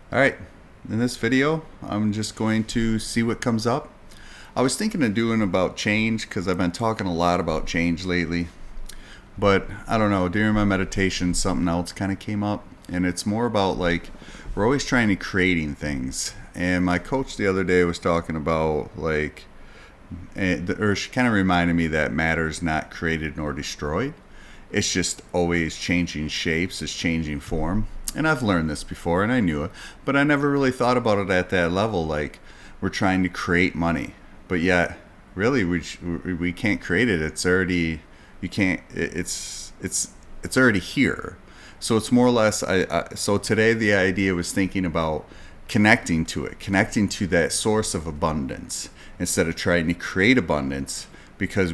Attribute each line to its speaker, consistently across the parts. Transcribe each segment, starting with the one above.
Speaker 1: Alright, in this video, I'm just going to see what comes up. I was thinking of doing about change because I've been talking a lot about change lately. But I don't know, during my meditation, something else kind of came up. And it's more about like, we're always trying to creating things. And my coach the other day was talking about like, or she kind of reminded me that matter's not created nor destroyed. It's just always changing shapes, it's changing form. And I've learned this before and I knew it, but I never really thought about it at that level. Like, we're trying to create money, but yet, really, we can't create it. It's already, you can't, it's already here. So it's more or less, so today the idea was thinking about connecting to it, connecting to that source of abundance instead of trying to create abundance because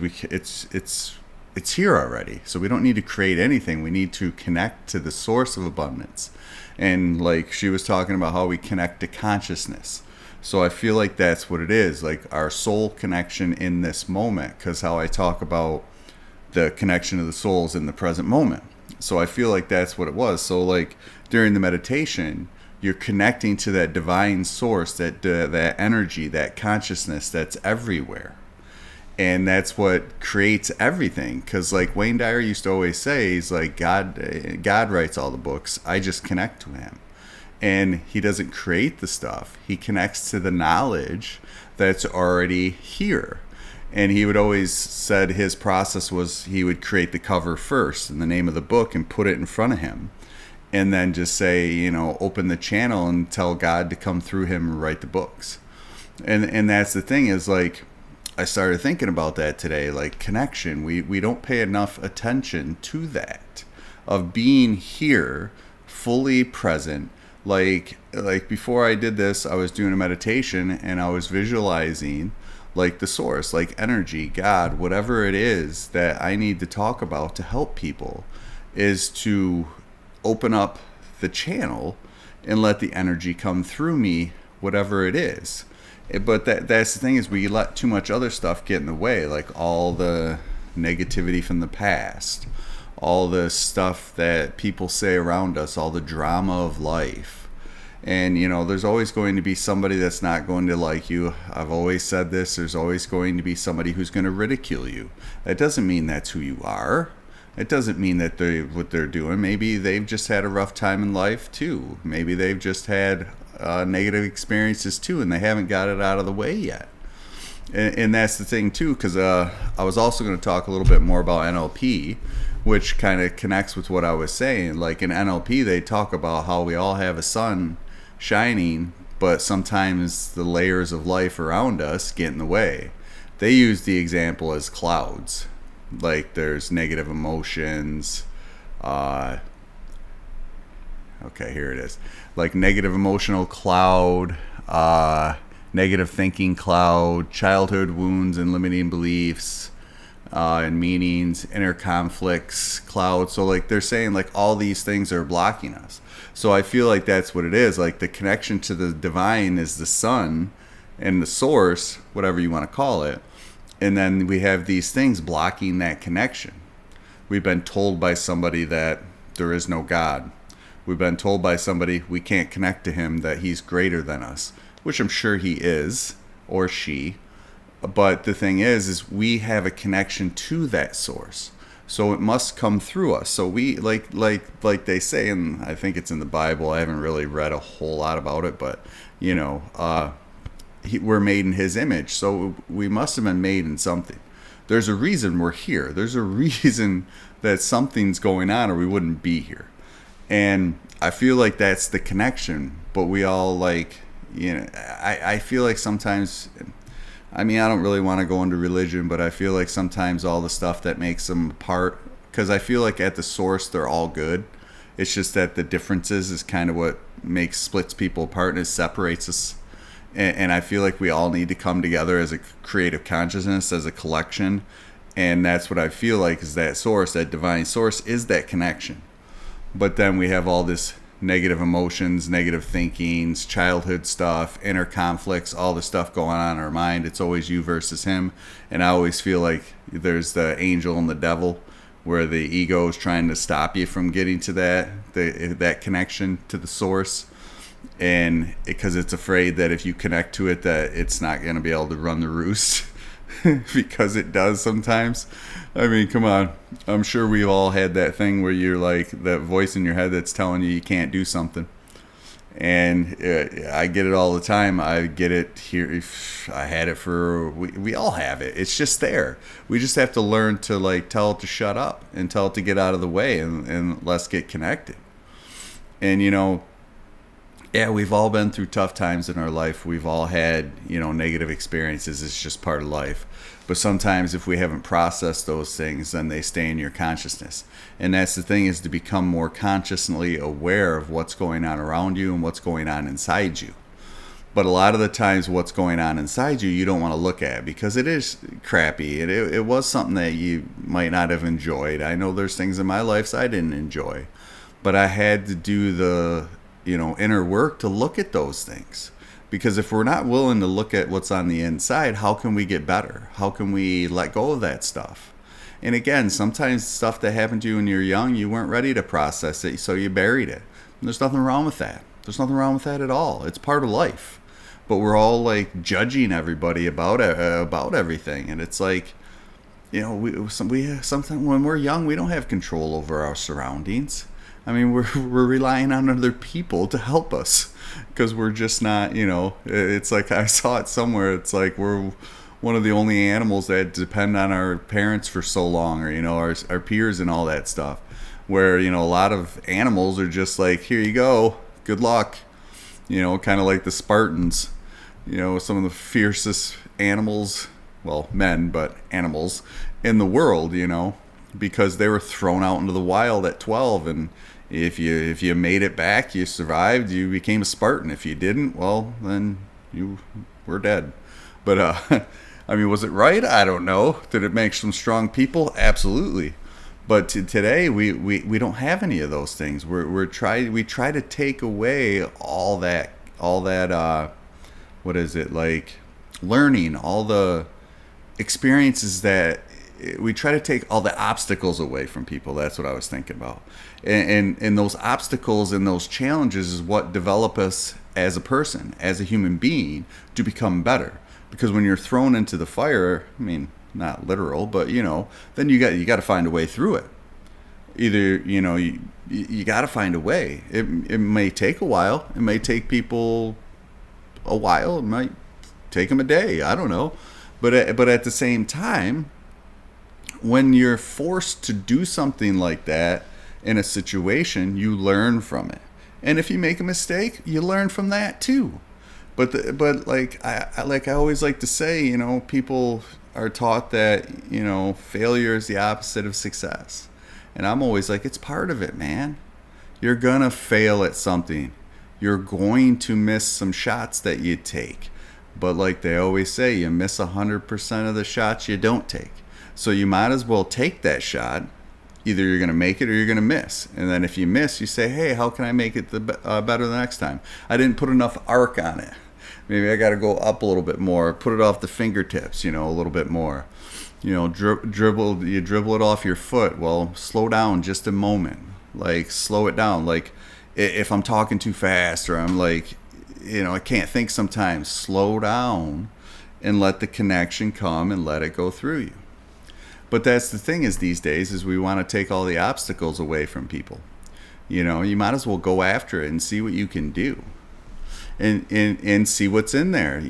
Speaker 1: it's here already. So we don't need to create anything. We need to connect to the source of abundance. And like she was talking about how we connect to consciousness. So I feel like that's what it is, like our soul connection in this moment, because how I talk about the connection of the souls in the present moment. So I feel like that's what it was. So like during the meditation, you're connecting to that divine source, that energy, that consciousness that's everywhere. And that's what creates everything. Because like Wayne Dyer used to always say, he's like, God writes all the books. I just connect to him. And he doesn't create the stuff. He connects to the knowledge that's already here. And he would always said his process was he would create the cover first and the name of the book and put it in front of him. And then just say, open the channel and tell God to come through him and write the books. And that's the thing is like, I started thinking about that today, like connection. We don't pay enough attention to that, of being here, fully present. Like before I did this, I was doing a meditation and I was visualizing like the source, like energy, God, whatever it is that I need to talk about to help people, is to open up the channel and let the energy come through me, whatever it is. But that's the thing is we let too much other stuff get in the way, like all the negativity from the past, all the stuff that people say around us, all the drama of life. And there's always going to be somebody that's not going to like you. I've always said this, there's always going to be somebody who's going to ridicule you. That doesn't mean that's who you are. It doesn't mean that what they're doing. Maybe they've just had a rough time in life too. Maybe they've just had negative experiences too, and they haven't got it out of the way yet. And that's the thing too, because I was also going to talk a little bit more about NLP, which kind of connects with what I was saying. Like in NLP, they talk about how we all have a sun shining, but sometimes the layers of life around us get in the way. They use the example as clouds. Like there's negative emotions. Okay, here it is. Like negative emotional cloud, negative thinking cloud, childhood wounds and limiting beliefs, and meanings, inner conflicts cloud. So like they're saying like all these things are blocking us. So I feel like that's what it is. Like the connection to the divine is the sun and the source, whatever you want to call it. And then we have these things blocking that connection. We've been told by somebody that there is no God. We've been told by somebody we can't connect to him, that he's greater than us, which I'm sure he is, or she. But the thing is we have a connection to that source. So it must come through us. So we, like they say, and I think it's in the Bible, I haven't really read a whole lot about it, but, we're made in his image. So we must have been made in something. There's a reason we're here. There's a reason that something's going on or we wouldn't be here. And I feel like that's the connection. But we all I feel like sometimes, I don't really want to go into religion, but I feel like sometimes all the stuff that makes them apart, because I feel like at the source they're all good. It's just that the differences is kind of what splits people apart and it separates us. And I feel like we all need to come together as a creative consciousness, as a collection. And that's what I feel like is that source, that divine source is that connection. But then we have all this negative emotions, negative thinkings, childhood stuff, inner conflicts, all the stuff going on in our mind. It's always you versus him. And I always feel like there's the angel and the devil, where the ego is trying to stop you from getting to that connection to the source. and because it's afraid that if you connect to it that it's not going to be able to run the roost because it does sometimes. I mean, come on. I'm sure we've all had that thing where you're like that voice in your head that's telling you can't do something. And I get it all the time. I get it here. I had it for, we all have it. It's just there. We just have to learn to like tell it to shut up and tell it to get out of the way, and let's get connected. And yeah, we've all been through tough times in our life. We've all had, negative experiences. It's just part of life. But sometimes if we haven't processed those things, then they stay in your consciousness. And that's the thing, is to become more consciously aware of what's going on around you and what's going on inside you. But a lot of the times what's going on inside you, you don't want to look at, because it is crappy. It was something that you might not have enjoyed. I know there's things in my life I didn't enjoy. But I had to do the inner work to look at those things. Because if we're not willing to look at what's on the inside, how can we get better? How can we let go of that stuff? And again, sometimes stuff that happened to you when you're young, you weren't ready to process it, so you buried it. And there's nothing wrong with that. There's nothing wrong with that at all. It's part of life. But we're all like judging everybody about everything, and it's like, we sometimes when we're young, we don't have control over our surroundings. I mean, we're relying on other people to help us, because we're just not, it's like I saw it somewhere. It's like we're one of the only animals that depend on our parents for so long, or, our peers and all that stuff, where, a lot of animals are just like, here you go, good luck, kind of like the Spartans, some of the fiercest animals, well, men, but animals in the world, because they were thrown out into the wild at 12, and if you made it back, you survived, you became a Spartan. If you didn't, well, then you were dead. But I mean, was it right? I don't know. Did it make some strong people? Absolutely. But today we don't have any of those things. We try to take away all that what is it, like learning, all the experiences that we try to take all the obstacles away from people. That's what I was thinking about. And those obstacles and those challenges is what develop us as a person, as a human being, to become better. Because when you're thrown into the fire, I mean, not literal, but then you got to find a way through it. Either you got to find a way. It may take a while. It may take people a while. It might take them a day. I don't know. But at the same time, when you're forced to do something like that in a situation, you learn from it. And if you make a mistake, you learn from that too. But like I always like to say, people are taught that, failure is the opposite of success. And I'm always like, it's part of it, man. You're gonna fail at something. You're going to miss some shots that you take. But like they always say, you miss 100% of the shots you don't take. So you might as well take that shot. Either you're going to make it or you're going to miss. And then if you miss, you say, hey, how can I make it better the next time? I didn't put enough arc on it. Maybe I got to go up a little bit more. Put it off the fingertips, a little bit more. Dribble it off your foot. Well, slow down just a moment. Like, slow it down. Like, if I'm talking too fast, or I'm like, I can't think sometimes, slow down and let the connection come and let it go through you. But that's the thing, is these days is we want to take all the obstacles away from people. You might as well go after it and see what you can do. And see what's in there,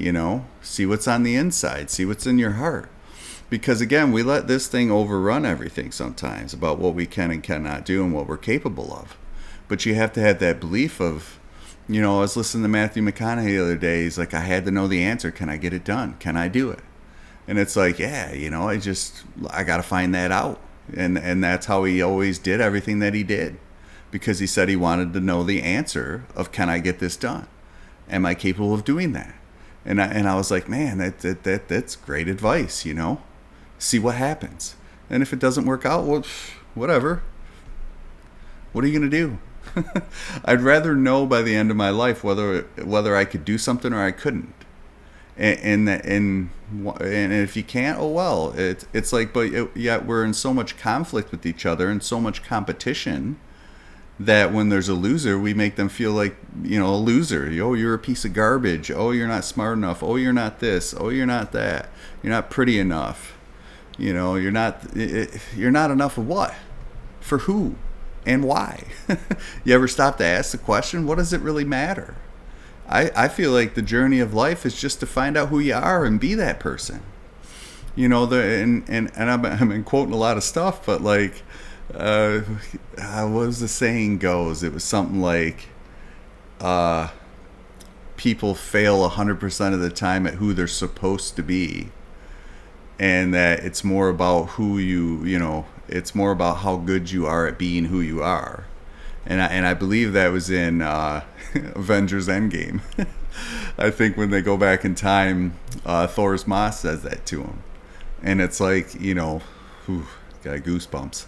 Speaker 1: see what's on the inside, see what's in your heart. Because again, we let this thing overrun everything sometimes about what we can and cannot do and what we're capable of. But you have to have that belief of, I was listening to Matthew McConaughey the other day. He's like, I had to know the answer. Can I get it done? Can I do it? And it's like, yeah, I got to find that out. And that's how he always did everything that he did. Because he said he wanted to know the answer of, can I get this done? Am I capable of doing that? And I was like, man, that's great advice, See what happens. And if it doesn't work out, well, whatever. What are you going to do? I'd rather know by the end of my life whether I could do something or I couldn't. And if you can't, oh well. It's like, but yet we're in so much conflict with each other and so much competition that when there's a loser, we make them feel like, a loser. Oh, you're a piece of garbage. Oh, you're not smart enough. Oh, you're not this. Oh, you're not that. You're not pretty enough. You're not enough of what? For who? And why? You ever stop to ask the question, what does it really matter? I feel like the journey of life is just to find out who you are and be that person. And I've been quoting a lot of stuff, but like, what was the saying goes? It was something like, people fail 100% of the time at who they're supposed to be, and that it's more about it's more about how good you are at being who you are. And I believe that was in Avengers Endgame. I think when they go back in time, Thor's Ma says that to him. And it's like, got goosebumps.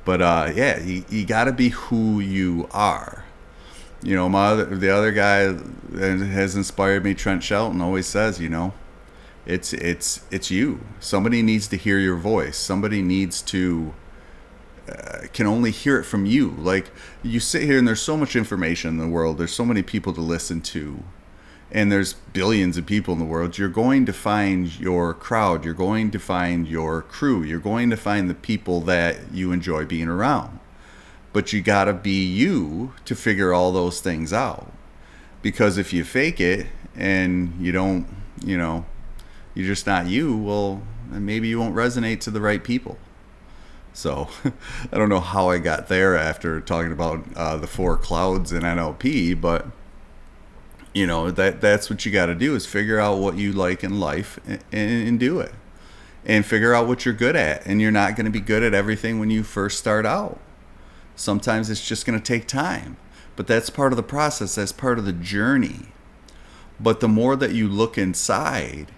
Speaker 1: But yeah, you got to be who you are. The other guy that has inspired me, Trent Shelton, always says, it's you. Somebody needs to hear your voice. Somebody needs to can only hear it from you. Like, you sit here and there's so much information in the world. There's so many people to listen to. And there's billions of people in the world. You're going to find your crowd. You're going to find your crew. You're going to find the people that you enjoy being around. But you got to be you to figure all those things out. Because if you fake it and you don't, you're just not you, well, maybe you won't resonate to the right people. So I don't know how I got there after talking about the 4 clouds in NLP, but that's what you got to do, is figure out what you like in life and do it, and figure out what you're good at. And you're not going to be good at everything when you first start out. Sometimes it's just going to take time, but that's part of the process. That's part of the journey. But the more that you look inside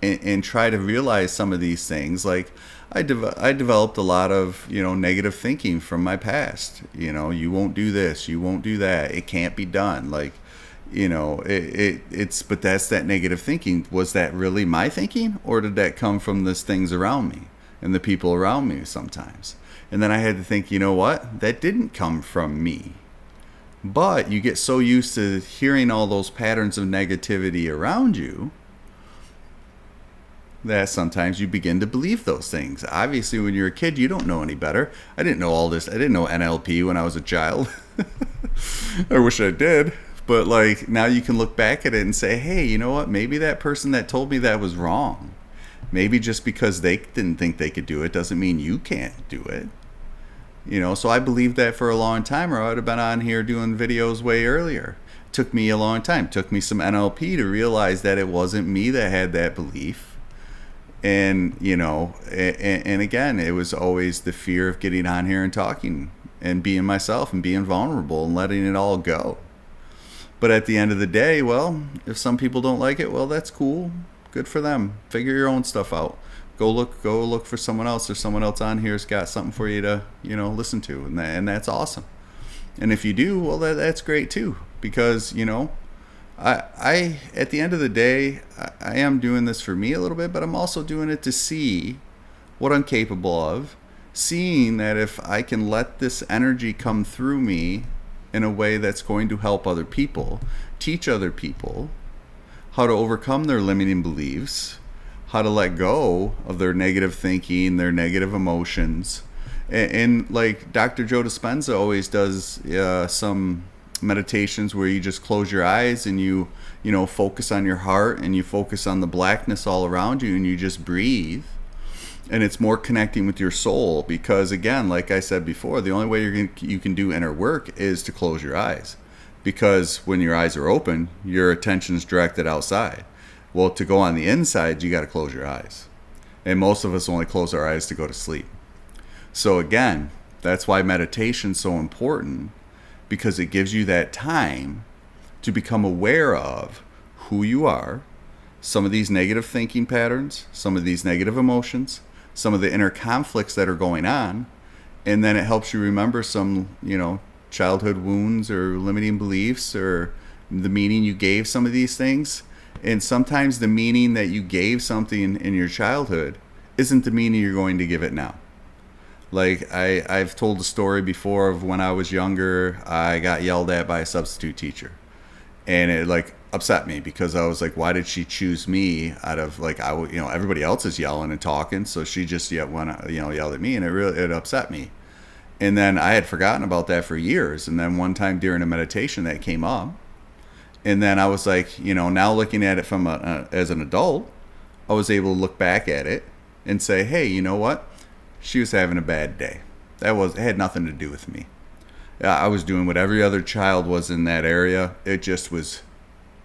Speaker 1: and try to realize some of these things, like I developed a lot of negative thinking from my past. You won't do this, you won't do that, it can't be done. Like, it's but that's that negative thinking. Was that really my thinking, or did that come from the things around me and the people around me sometimes? And then I had to think, what? That didn't come from me. But you get so used to hearing all those patterns of negativity around you that sometimes you begin to believe those things. Obviously, when you're a kid, you don't know any better. I didn't know all this. I didn't know NLP when I was a child. I wish I did. But like, now you can look back at it and say, hey, you know what? Maybe that person that told me that was wrong. Maybe just because they didn't think they could do it doesn't mean you can't do it. So I believed that for a long time, or I would have been on here doing videos way earlier. It took me a long time. It took me some NLP to realize that it wasn't me that had that belief. And, and again, it was always the fear of getting on here and talking and being myself and being vulnerable and letting it all go. But at the end of the day, well, if some people don't like it, well, that's cool. Good for them. Figure your own stuff out. Go look for someone else, or someone else on here's got something for you to, listen to. And that's awesome. And if you do, well, that's great too. Because, I at the end of the day, I am doing this for me a little bit, but I'm also doing it to see what I'm capable of. Seeing that if I can let this energy come through me in a way that's going to help other people, teach other people how to overcome their limiting beliefs, how to let go of their negative thinking, their negative emotions. And like Dr. Joe Dispenza always does some meditations where you just close your eyes and you focus on your heart and you focus on the blackness all around you and you just breathe. And it's more connecting with your soul, because again, like I said before, the only way you can do inner work is to close your eyes, because when your eyes are open, your attention's directed outside. Well, to go on the inside, you got to close your eyes, and most of us only close our eyes to go to sleep. So again, that's why meditation's so important, because it gives you that time to become aware of who you are, some of these negative thinking patterns, some of these negative emotions, some of the inner conflicts that are going on, and then it helps you remember some, childhood wounds or limiting beliefs, or the meaning you gave some of these things. And sometimes the meaning that you gave something in your childhood isn't the meaning you're going to give it now. Like I've told the story before of when I was younger, I got yelled at by a substitute teacher, and it like upset me because I was like, why did she choose me out of like everybody else is yelling and talking, so she just yelled at me, and it upset me. And then I had forgotten about that for years, and then one time during a meditation that came up, and then I was like, now looking at it from as an adult, I was able to look back at it and say, hey, you know what? She was having a bad day. It had nothing to do with me. I was doing what every other child was in that area. It just was,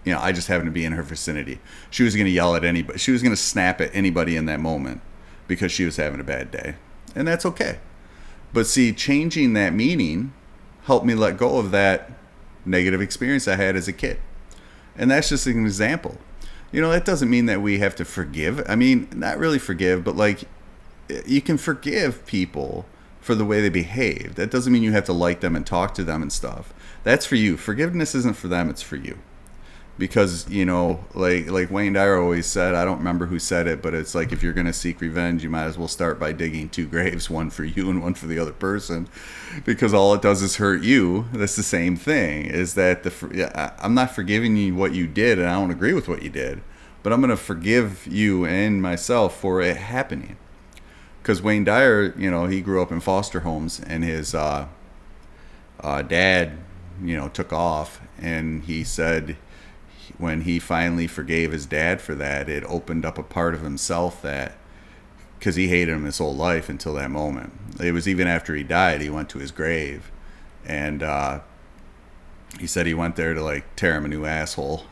Speaker 1: I just happened to be in her vicinity. She was going to yell at anybody. She was going to snap at anybody in that moment because she was having a bad day. And that's okay. But see, changing that meaning helped me let go of that negative experience I had as a kid. And that's just an example. That doesn't mean that we have to forgive. I mean, not really forgive, but like you can forgive people for the way they behave. That doesn't mean you have to like them and talk to them and stuff. That's for you. Forgiveness isn't for them, it's for you. Because, like Wayne Dyer always said, I don't remember who said it, but it's like if you're going to seek revenge, you might as well start by digging 2 graves, one for you and one for the other person, because all it does is hurt you. That's the same thing, is that I'm not forgiving you what you did, and I don't agree with what you did, but I'm going to forgive you and myself for it happening. Because Wayne Dyer, he grew up in foster homes, and his dad, took off, and he said when he finally forgave his dad for that, it opened up a part of himself that, because he hated him his whole life until that moment. It was even after he died, he went to his grave, and he said he went there to like tear him a new asshole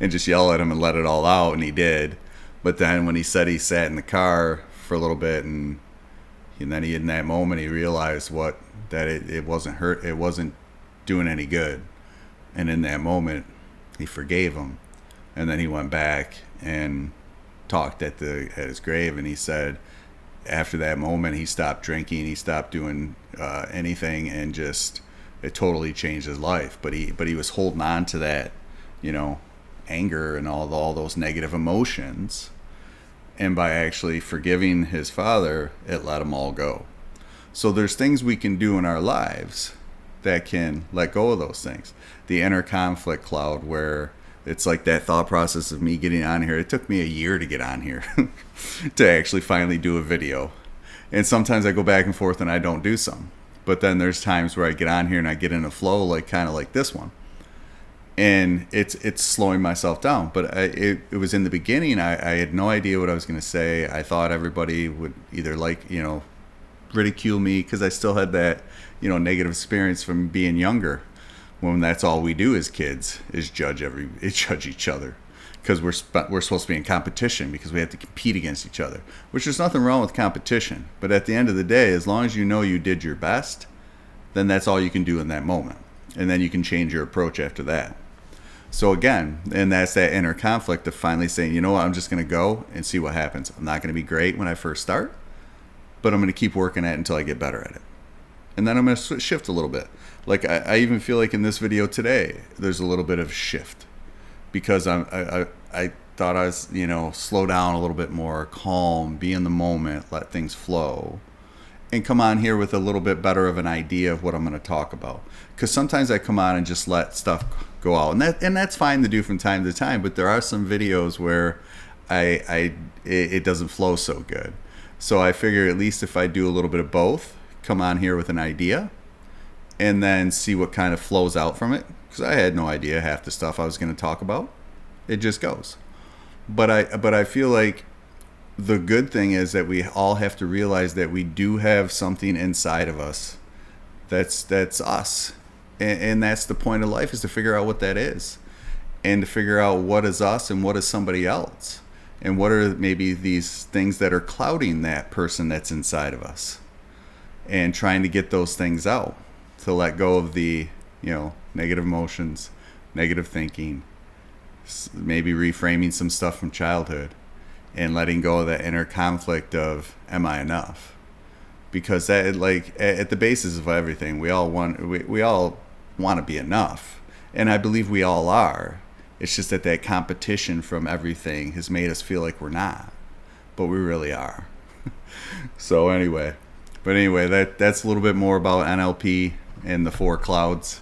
Speaker 1: and just yell at him and let it all out, and he did. But then when he said he sat in the car for a little bit, and then in that moment he realized that it wasn't doing any good, and in that moment he forgave him. And then he went back and talked at his grave, and he said after that moment he stopped drinking, he stopped doing anything, and just it totally changed his life. But he was holding on to that anger and all those negative emotions, and by actually forgiving his father, it let them all go. So there's things we can do in our lives that can let go of those things. The inner conflict cloud, where it's like that thought process of me getting on here. It took me a year to get on here to actually finally do a video. And sometimes I go back and forth and I don't do some. But then there's times where I get on here and I get in a flow, like kind of like this one. And it's slowing myself down. But it was in the beginning, I had no idea what I was going to say. I thought everybody would either ridicule me because I still had that negative experience from being younger, when that's all we do as kids is judge each other, because we're supposed to be in competition, because we have to compete against each other, which there's nothing wrong with competition. But at the end of the day, as long as you did your best, then that's all you can do in that moment, and then you can change your approach after that. So again, and that's that inner conflict of finally saying, you know what, I'm just going to go and see what happens. I'm not going to be great when I first start, but I'm going to keep working at it until I get better at it. And then I'm going to shift a little bit. Like I even feel like in this video today, there's a little bit of shift, because I thought I was, slow down a little bit more, calm, be in the moment, let things flow, and come on here with a little bit better of an idea of what I'm going to talk about. Because sometimes I come on and just let stuff go out, and that's fine to do from time to time. But there are some videos where it doesn't flow so good. So I figure at least if I do a little bit of both, come on here with an idea, and then see what kind of flows out from it, because I had no idea half the stuff I was going to talk about. It just goes. But I feel like the good thing is that we all have to realize that we do have something inside of us that's us, and that's the point of life, is to figure out what that is, and to figure out what is us and what is somebody else, and what are maybe these things that are clouding that person that's inside of us, and trying to get those things out, to let go of the negative emotions, negative thinking, maybe reframing some stuff from childhood, and letting go of that inner conflict of, am I enough? Because that, like, at the basis of everything, we all want to be enough, and I believe we all are. It's just that competition from everything has made us feel like we're not, but we really are. So anyway, But anyway, that's a little bit more about NLP and the four clouds.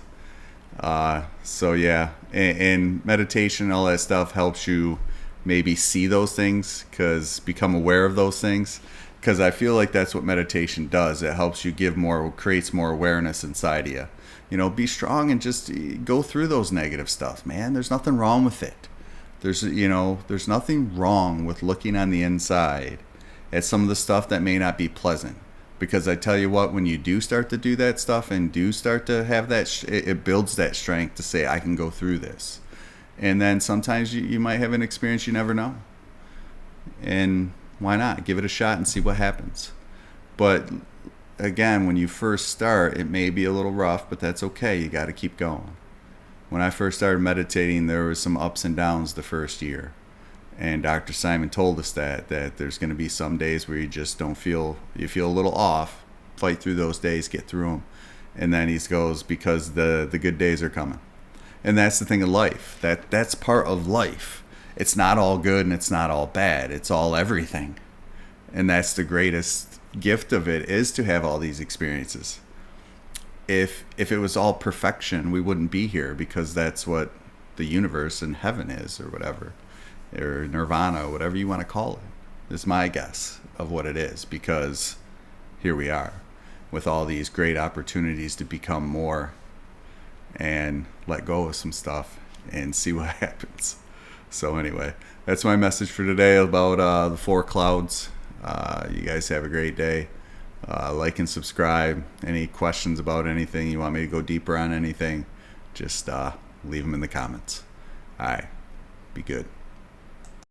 Speaker 1: So yeah, and meditation and all that stuff helps you maybe see those things, because become aware of those things, because I feel like that's what meditation does. It helps you creates more awareness inside of you. You know, be strong and just go through those negative stuff, man. There's nothing wrong with it. There's nothing wrong with looking on the inside at some of the stuff that may not be pleasant. Because I tell you what, when you do start to do that stuff and do start to have that, it builds that strength to say, I can go through this. And then sometimes you might have an experience you never know. And why not? Give it a shot and see what happens. But again, when you first start, it may be a little rough, but that's okay. You got to keep going. When I first started meditating, there was some ups and downs the first year. And Dr. Simon told us that there's going to be some days where you just you feel a little off. Fight through those days, get through them. And then he goes, because the good days are coming. And that's the thing of life. That's part of life. It's not all good and it's not all bad. It's all everything. And that's the greatest gift of it, is to have all these experiences. If it was all perfection, we wouldn't be here, because that's what the universe and heaven is, or whatever. Or nirvana, whatever you want to call it, is my guess of what it is, because here we are with all these great opportunities to become more and let go of some stuff and see what happens. So anyway, that's my message for today about the four clouds. You guys have a great day. Like and subscribe. Any questions about anything, you want me to go deeper on anything, just leave them in the comments. All right, be good.